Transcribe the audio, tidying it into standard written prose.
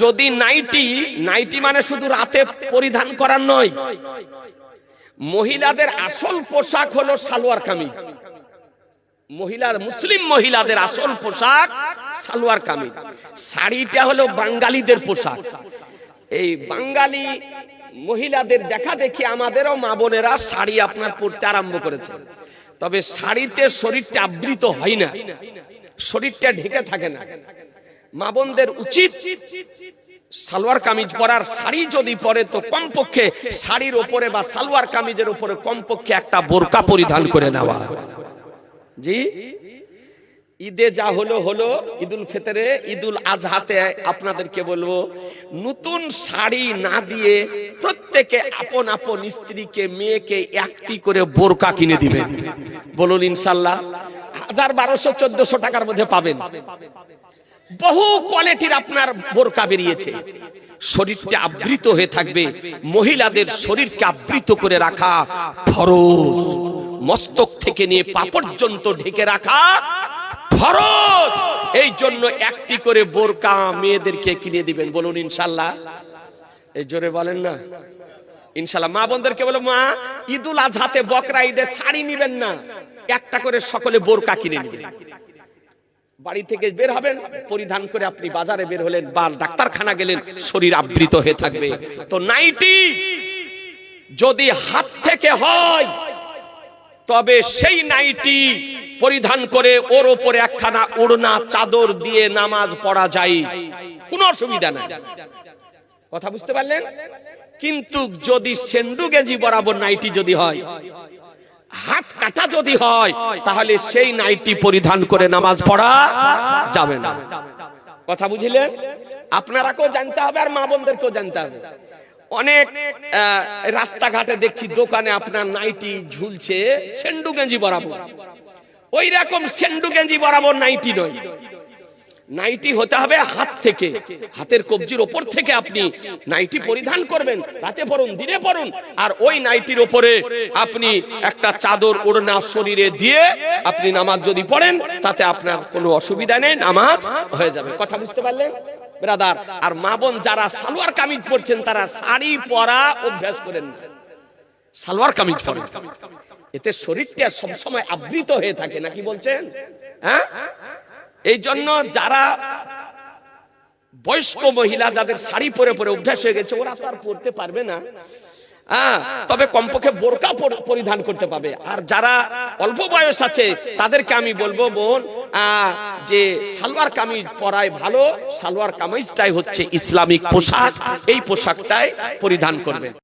যদি nightie, nightie মানে শুধু রাতে পরিধান করার নয়, মহিলাদের আসল পোশাক হলো সালোয়ার কামিজ। মুসলিম মহিলাদের আসল পোশাক সালোয়ার কামিজ। শাড়িটা হলো বাঙালিদের পোশাক। এই বাঙালি মহিলাদের দেখা দেখি আমাদেরও মা বোনেরা শাড়ি আপনার পরতে আরম্ভ করেছে। তবে শাড়িতে শরীরটা আবৃত হয় না, শরীরটা ঢেকে থাকে না। মা বোনদের উচিত সালোয়ার কামিজ পরার। শাড়ি যদি পরে তো কমপক্ষে শাড়ির উপরে বা সালোয়ার কামিজের উপরে কমপক্ষে একটা বোরকা পরিধান করে নেওয়া। জি, ঈদে যা হলো হলো, ঈদুল ফিতরে, ঈদুল আজহাতে আপনাদেরকে বলবো নতুন শাড়ি না দিয়ে প্রত্যেকে আপন আপন স্ত্রীকে মেয়েকে একটি করে বোরকা কিনে দিবেন। বলুন ইনশাআল্লাহ 1200-1400 টাকার মধ্যে পাবেন। বহু কোয়ালিটির আপনার বোরকা বেরিয়েছে, শরীরটা আবৃত হয়ে থাকবে। মহিলাদের শরীরকে আবৃত করে রাখা ফরজ, মস্তক থেকে নিয়ে পা পর্যন্ত ঢেকে রাখা ফরজ। এই জন্য একটি করে বোরকা মেয়েদেরকে কিনে দিবেন। বলুন ইনশাআল্লাহ। এই জোরে বলেন না ইনশাআল্লাহ। মা বোনদেরকে বলো, মা ঈদুল আজহাতে বকরা ঈদে শাড়ি নিবেন না, একটা করে সকলে বোরকা কিনে নেবেন। বাড়ি থেকে বের হবেন, পরিধান করে আপনি বাজারে বের হলেন বা ডাক্তারখানা গেলেন, শরীর আবৃত হয়ে থাকবে। তো নাইটি যদি হাত থেকে হয় তবে সেই নাইটি পরিধান করে ওর উপরে একখানা ওড়না চাদর দিয়ে নামাজ পড়া যায়, কোনো অসুবিধা নাই। কথা বুঝতে পারলেন? কিন্তু যদি সেন্ডু গেঞ্জি বরাবর নাইটি যদি হয়, হাত কাটা যদি হয়, তাহলে সেই নাইটি পরিধান করে নামাজ পড়া যাবে না। কথা বুঝলেন? আপনারাকেও জানতে হবে আর মা বোনদেরকেও জানতে হবে। অনেক রাস্তাঘাটে দেখছি দোকানে আপনার নাইটি ঝুলছে সেন্ডু গেঞ্জি বরাবর। ওই রকম সেন্ডু গেঞ্জি বরাবর নাইটি নয়, নাইটি হতে হবে হাত থেকে, হাতের কবজির ওপর থেকে আপনি নাইটি পরিধান করবেন। রাতে পরুন, দিনে পরুন, আর ওই নাইটির উপরে আপনি একটা চাদর ওড়না শরীরে দিয়ে আপনি নামাজ যদি পড়েন, তাতে আপনার কোনো অসুবিধা নেই, নামাজ হয়ে যাবে। কথা বুঝতে পারলেন ব্রাদার? আর মা বোন যারা সালোয়ার কামিজ পরছেন তারা শাড়ি পরা অভ্যাস করেন না, সালোয়ার কামিজ পরেন। এতে শরীরটা সবসময় আবৃত হয়ে থাকে, নাকি বলছেন? হ্যাঁ, এই জন্য যারা বয়স্ক মহিলা যাদের শাড়ি পরে পরে অভ্যাস হয়ে গেছে, ওরা তো আর পরতে পারবে না। তবে কমপক্ষে বোরকা পরিধান করতে পাবে। আর যারা অল্প বয়স আছে তাদেরকে আমি বলবো, বোন, যে সালোয়ার কামিজ পরাই ভালো। সালোয়ার কামিজটাই হচ্ছে ইসলামিক পোশাক, এই পোশাকটাই পরিধান করবেন।